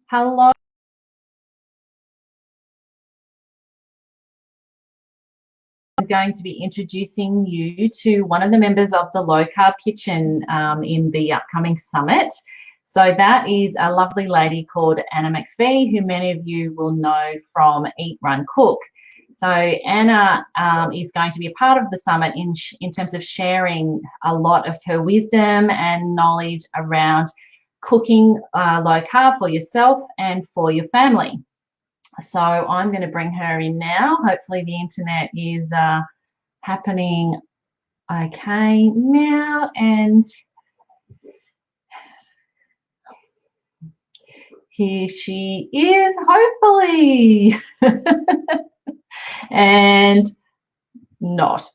Hello. I'm going to be introducing you to one of the members of the Low Carb Kitchen in the upcoming summit. So that is a lovely lady called Anna McPhee, who many of you will know from Eat, Run, Cook. So Anna is going to be a part of the summit in terms of sharing a lot of her wisdom and knowledge around cooking low carb for yourself and for your family. So I'm going to bring her in now. Hopefully the internet is happening okay now. And here she is, hopefully. And not.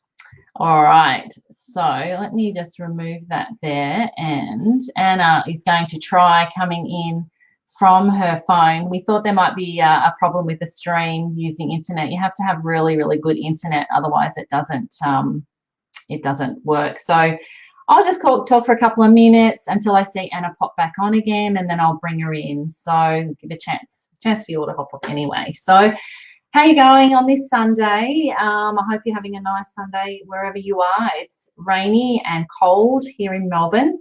All right. So let me just remove that there. And Anna is going to try coming in from her phone. We thought there might be a problem with the stream using internet. You have to have really, really good internet, otherwise it doesn't work. So I'll just talk for a couple of minutes until I see Anna pop back on again, and then I'll bring her in. So give a chance for you all to hop up anyway. So how are you going on this Sunday? I hope you're having a nice Sunday wherever you are. It's rainy and cold here in Melbourne.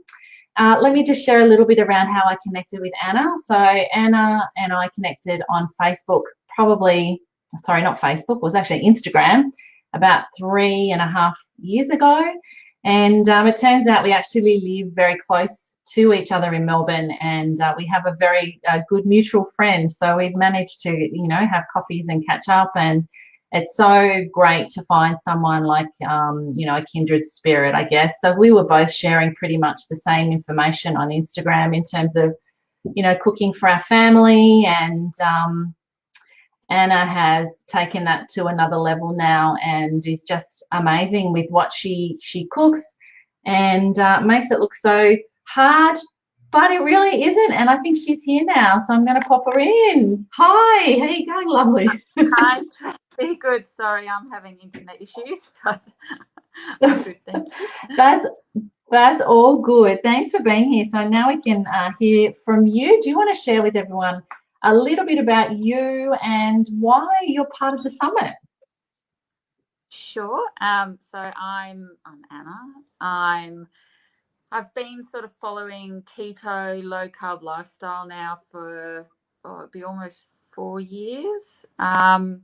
Let me just share a little bit around how I connected with Anna. So Anna and I connected on Facebook, not Facebook, it was actually Instagram, about 3.5 years ago. And it turns out we actually live very close to each other in Melbourne, and we have a very good mutual friend. So we've managed to, have coffees and catch up, and it's so great to find someone like, a kindred spirit, I guess. So we were both sharing pretty much the same information on Instagram in terms of, cooking for our family, and Anna has taken that to another level now and is just amazing with what she cooks, and makes it look so hard, but it really isn't. And I think she's here now, so I'm going to pop her in. Hi, how are you going, lovely? Hi, Tracy. Good. Sorry, I'm having internet issues. I'm good, thank you. That's all good. Thanks for being here. So now we can hear from you. Do you want to share with everyone a little bit about you and why you're part of the summit? Sure. So I'm Anna. I've been sort of following keto, low carb lifestyle now for it'll be almost 4 years. And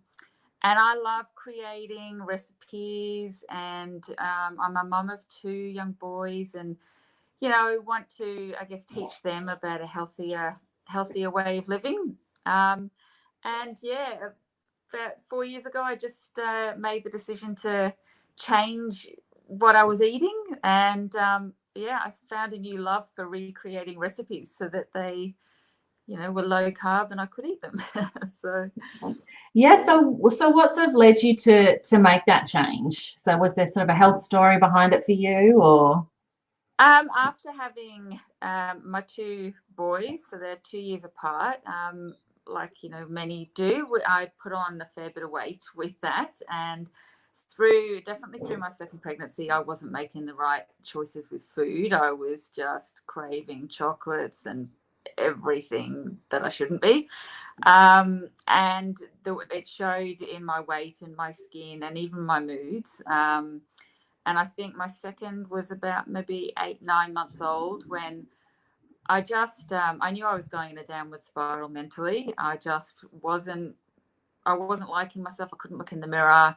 I love creating recipes, and I'm a mum of 2 young boys, and want to, I guess, teach them about a healthier way of living. And yeah, about 4 years ago, I just made the decision to change what I was eating, and I found a new love for recreating recipes so that they, were low carb and I could eat them. So what sort of led you to make that change? So was there sort of a health story behind it for you, or? After having my 2 boys, so they're 2 years apart, like many do, I put on a fair bit of weight with that, and definitely through my second pregnancy, I wasn't making the right choices with food. I was just craving chocolates and everything that I shouldn't be, and it showed in my weight and my skin and even my moods. And I think my second was about maybe 8-9 months old when I just I knew I was going in a downward spiral mentally. I wasn't liking myself. I couldn't look in the mirror.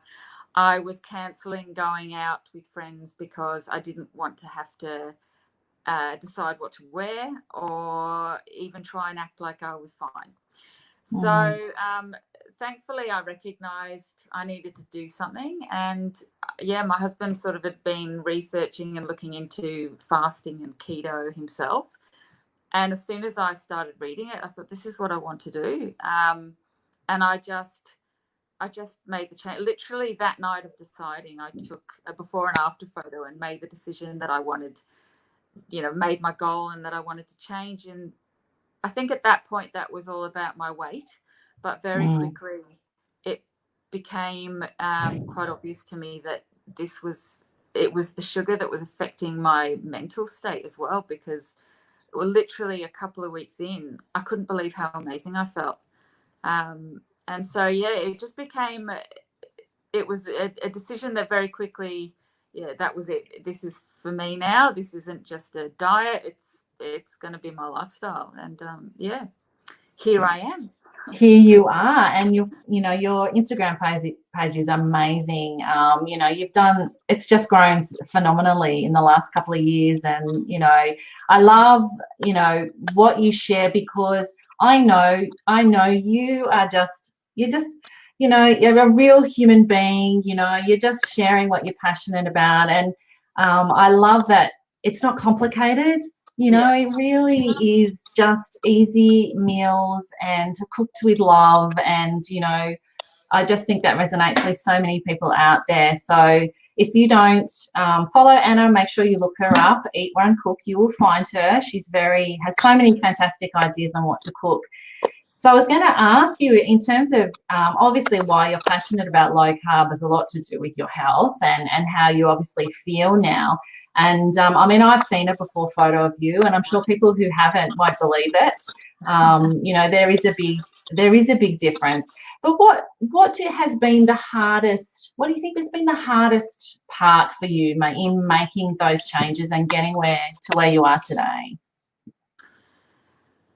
I was cancelling going out with friends because I didn't want to have to decide what to wear or even try and act like I was fine. So thankfully, I recognised I needed to do something. And my husband sort of had been researching and looking into fasting and keto himself. And as soon as I started reading it, I thought, this is what I want to do. And I just made the change. Literally that night of deciding, I took a before and after photo and made the decision that I wanted, made my goal and that I wanted to change. And I think at that point that was all about my weight, but very quickly it became quite obvious to me that it was the sugar that was affecting my mental state as well, because literally a couple of weeks in, I couldn't believe how amazing I felt. And so, yeah, it just became, it was a decision that very quickly, yeah, that was it. This is for me now. This isn't just a diet. It's going to be my lifestyle. And yeah, here I am. Here you are, and your Instagram page is amazing. You've done, it's just grown phenomenally in the last couple of years, and I love what you share, because I know you're a real human being. You're just sharing what you're passionate about, and I love that it's not complicated. It really is just easy meals and cooked with love. And, I just think that resonates with so many people out there. So if you don't follow Anna, make sure you look her up, Eat, Run, Cook. You will find her. Has so many fantastic ideas on what to cook. So I was going to ask you, in terms of obviously why you're passionate about low carb has a lot to do with your health and how you obviously feel now. And I mean, I've seen a before photo of you, and I'm sure people who haven't won't believe it. There is a big difference. But has been the hardest? What do you think has been the hardest part for you in making those changes and getting to where you are today?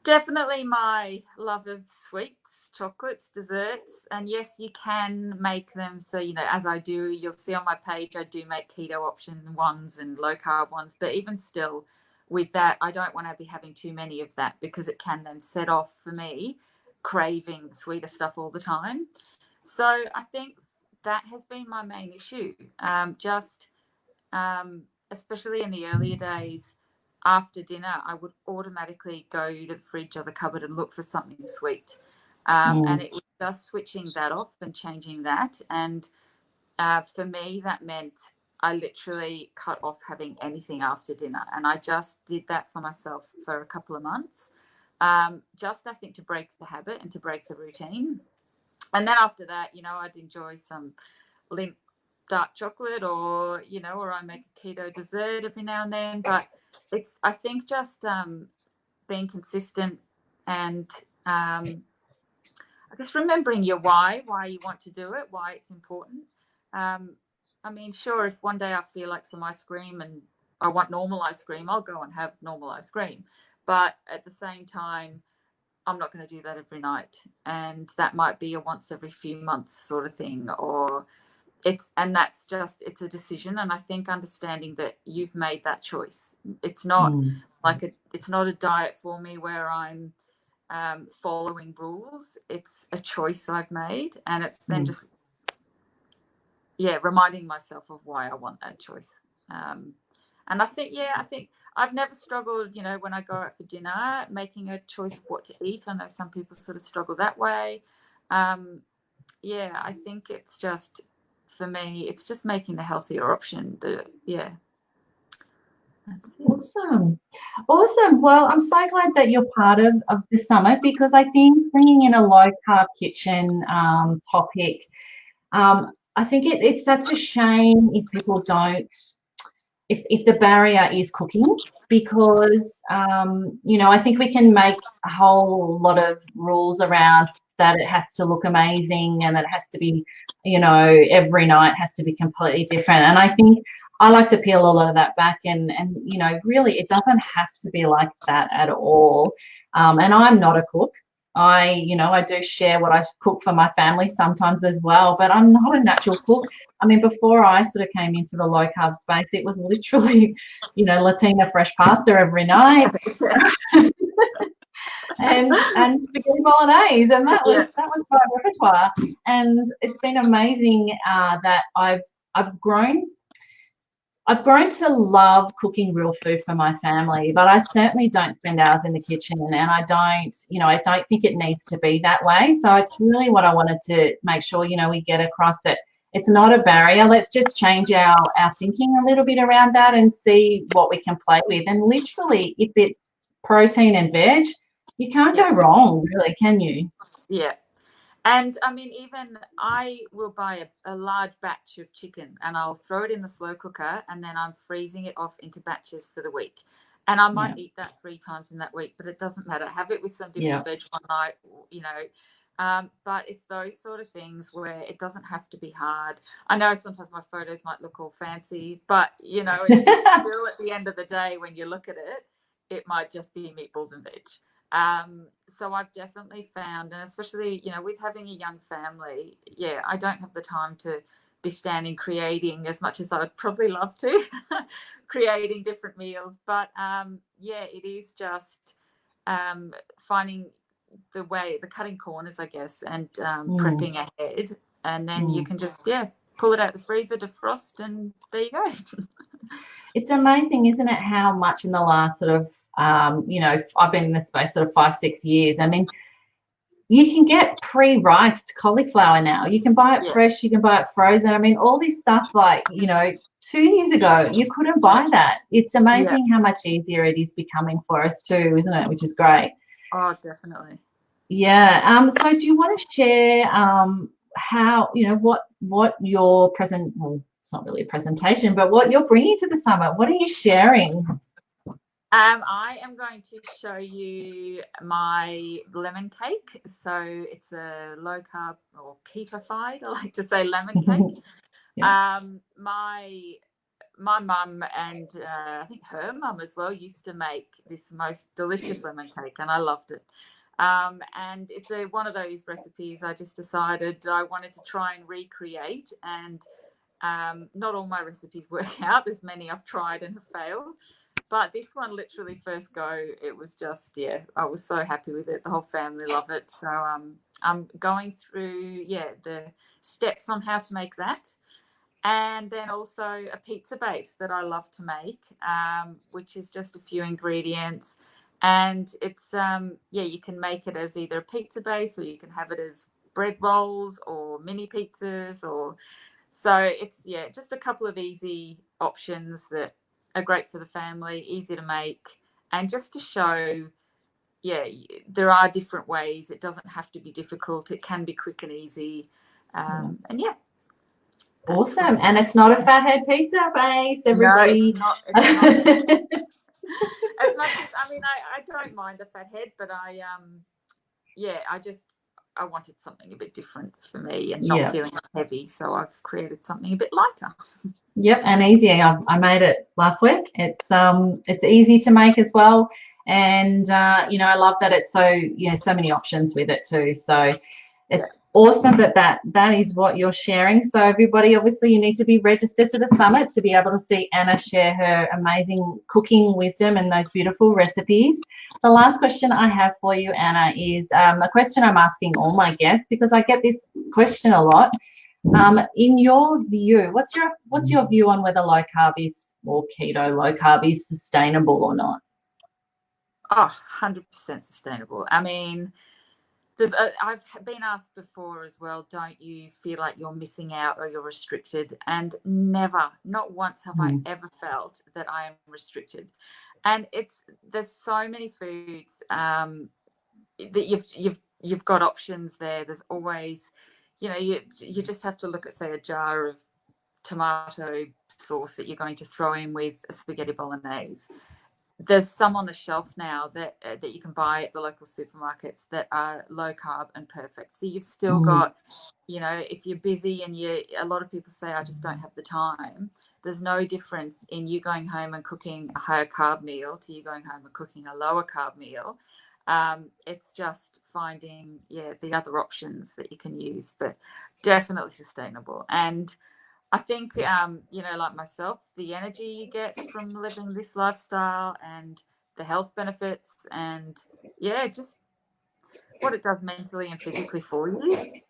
Definitely my love of sweets, chocolates, desserts. And yes, you can make them. So, as I do, you'll see on my page, I do make keto option ones and low carb ones. But even still, with that, I don't want to be having too many of that, because it can then set off, for me, craving sweeter stuff all the time. So I think that has been my main issue. Especially in the earlier days, after dinner, I would automatically go to the fridge or the cupboard and look for something sweet. And it was just switching that off and changing that. And for me, that meant I literally cut off having anything after dinner. And I just did that for myself for a couple of months. I think, to break the habit and to break the routine. And then after that, I'd enjoy some Lindt dark chocolate, or I make a keto dessert every now and then. But it's, I think, just being consistent, and I guess remembering your why you want to do it, why it's important. I mean, sure, if one day I feel like some ice cream and I want normal ice cream, I'll go and have normal ice cream. But at the same time, I'm not going to do that every night, and that might be a once every few months sort of thing. Or it's a decision. And I think understanding that you've made that choice. It's not it's not a diet for me where I'm following rules. It's a choice I've made, and it's then just reminding myself of why I want that choice. And I think I've never struggled, when I go out for dinner, making a choice of what to eat. I know some people sort of struggle that way. I think it's just, for me, it's just making the healthier option. Awesome. Well, I'm so glad that you're part of the summit, because I think bringing in a low carb kitchen topic, I think it's such a shame if people don't, if the barrier is cooking, because I think we can make a whole lot of rules around that. It has to look amazing, and it has to be, every night has to be completely different. And I think I like to peel a lot of that back, and really, it doesn't have to be like that at all. And I'm not a cook. I do share what I cook for my family sometimes as well, but I'm not a natural cook. I mean, before I sort of came into the low carb space, it was literally, Latina fresh pasta every night. and spaghetti bolognese, and that was my repertoire. And it's been amazing that I've grown to love cooking real food for my family, but I certainly don't spend hours in the kitchen, and I don't think it needs to be that way. So it's really what I wanted to make sure, we get across, that it's not a barrier. Let's just change our thinking a little bit around that and see what we can play with. And literally, if it's protein and veg, you can't go wrong, really, can you? Yeah. And I mean, even I will buy a large batch of chicken, and I'll throw it in the slow cooker, and then I'm freezing it off into batches for the week. And I might eat that 3 times in that week, but it doesn't matter. Have it with some different veg one night, you know. But it's those sort of things where it doesn't have to be hard. I know sometimes my photos might look all fancy, but, you know, it's still at the end of the day when you look at it, it might just be meatballs and veg. So I've definitely found, and especially, you know, with having a young family, I don't have the time to be standing creating as much as I would probably love to, creating different meals. But it is just finding the cutting corners, I guess, and prepping ahead, and then you can just pull it out of the freezer, defrost, and there you go. It's amazing, isn't it, how much in the last sort of you know, I've been in this space sort of 5-6 years. I mean, you can get pre-riced cauliflower now. You can buy it fresh, you can buy it frozen. I mean, all this stuff, like, you know, 2 years ago, you couldn't buy that. It's amazing how much easier it is becoming for us too, isn't it? Which is great. Oh, definitely. Yeah. So do you want to share how, you know, what your well, it's not really a presentation, but what you're bringing to the summit? What are you sharing? I am going to show you my lemon cake. So it's a low carb or ketofied, I like to say, lemon cake. My mum and I think her mum as well used to make this most delicious lemon cake, and I loved it. And it's one of those recipes I just decided I wanted to try and recreate. And not all my recipes work out. There's many I've tried and have failed. But this one, literally first go, it was just, I was so happy with it. The whole family love it. So I'm going through, the steps on how to make that. And then also a pizza base that I love to make, which is just a few ingredients. And it's, you can make it as either a pizza base, or you can have it as bread rolls or mini pizzas. So it's, just a couple of easy options that are great for the family, easy to make, and just to show, there are different ways. It doesn't have to be difficult. It can be quick and easy. And awesome. And it's not a fathead pizza base, everybody. No, it's not. As much as, I mean, I don't mind the fathead, but I wanted something a bit different for me and not feeling heavy. So I've created something a bit lighter. Yep, and easy. I made it last week. It's easy to make as well, and you know, I love that it's so, you know, so many options with it too. So it's awesome that is what you're sharing. So everybody, obviously, you need to be registered to the summit to be able to see Anna share her amazing cooking wisdom and those beautiful recipes. The last question I have for you, Anna, is a question I'm asking all my guests, because I get this question a lot. In your view, what's your view on whether low carb is, or keto, low carb is sustainable or not? Oh, 100% sustainable. I mean, I've been asked before as well, don't you feel like you're missing out or you're restricted? And never, not once have I ever felt that I am restricted. And there's so many foods that you've got options there. There's always, you know, you just have to look at, say, a jar of tomato sauce that you're going to throw in with a spaghetti bolognese. There's some on the shelf now that you can buy at the local supermarkets that are low carb and perfect. So you've still got, you know, if you're busy and a lot of people say, I just don't have the time. There's no difference in you going home and cooking a higher carb meal to you going home and cooking a lower carb meal. It's just finding, the other options that you can use, but definitely sustainable. And I think, you know, like myself, the energy you get from living this lifestyle and the health benefits and, just what it does mentally and physically for you.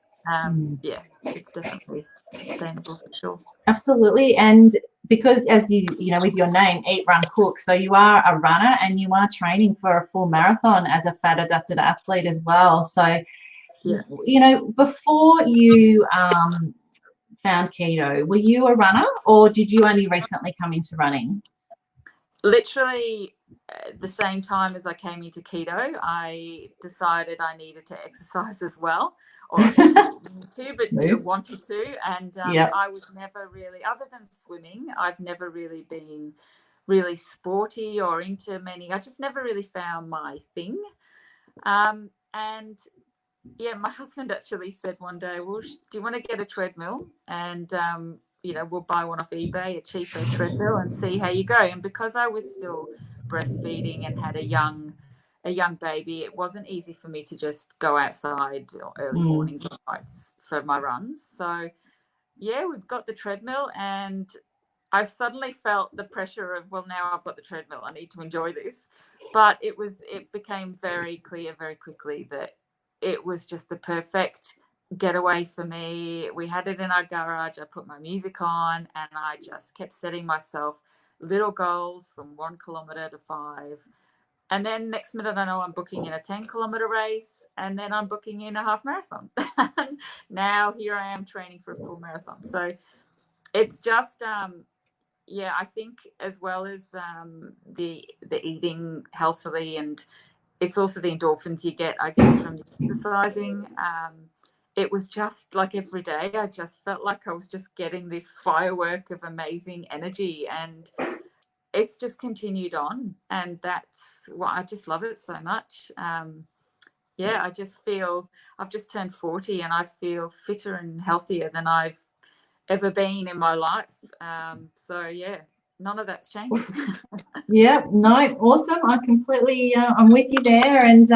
It's definitely sustainable for sure. Absolutely. And because, as you know, with your name, Eat, Run, Cook, so you are a runner and you are training for a full marathon as a fat adapted athlete as well. So, you know, before you found keto, were you a runner, or did you only recently come into running? Literally the same time as I came into keto, I decided I needed to exercise as well, or wanted to. And I was never really, other than swimming, I've never really been really sporty or into many. I just never really found my thing. And yeah, my husband actually said one day, well, do you want to get a treadmill? And, we'll buy one off eBay, a cheaper treadmill, and see how you go. And because I was still breastfeeding and had a young baby, it wasn't easy for me to just go outside early mornings or nights for my runs. So yeah, we've got the treadmill, and I've suddenly felt the pressure of, well, now I've got the treadmill, I need to enjoy this. But it became very clear very quickly that it was just the perfect getaway for me. We had it in our garage. I put my music on, and I just kept setting myself little goals from 1 kilometer to 5. And then next minute, I know I'm booking in a 10-kilometer race, and then I'm booking in a half marathon. Now here I am training for a full marathon. So it's just, I think as well as the eating healthily, and it's also the endorphins you get, I guess, from the exercising. It was just like every day, I just felt like I was just getting this firework of amazing energy, and it's just continued on, and that's why I just love it so much. I just feel I've just turned 40, and I feel fitter and healthier than I've ever been in my life. So yeah, none of that's changed. Yeah, no, awesome. I completely, I'm with you there. And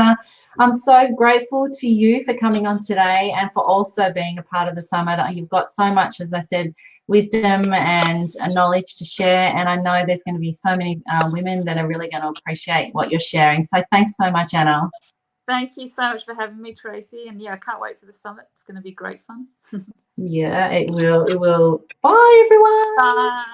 I'm so grateful to you for coming on today and for also being a part of the summit. You've got so much, as I said, wisdom and knowledge to share. And I know there's going to be so many women that are really going to appreciate what you're sharing. So thanks so much, Anna. Thank you so much for having me, Tracy. And yeah, I can't wait for the summit. It's going to be great fun. Yeah, it will. It will. Bye, everyone. Bye.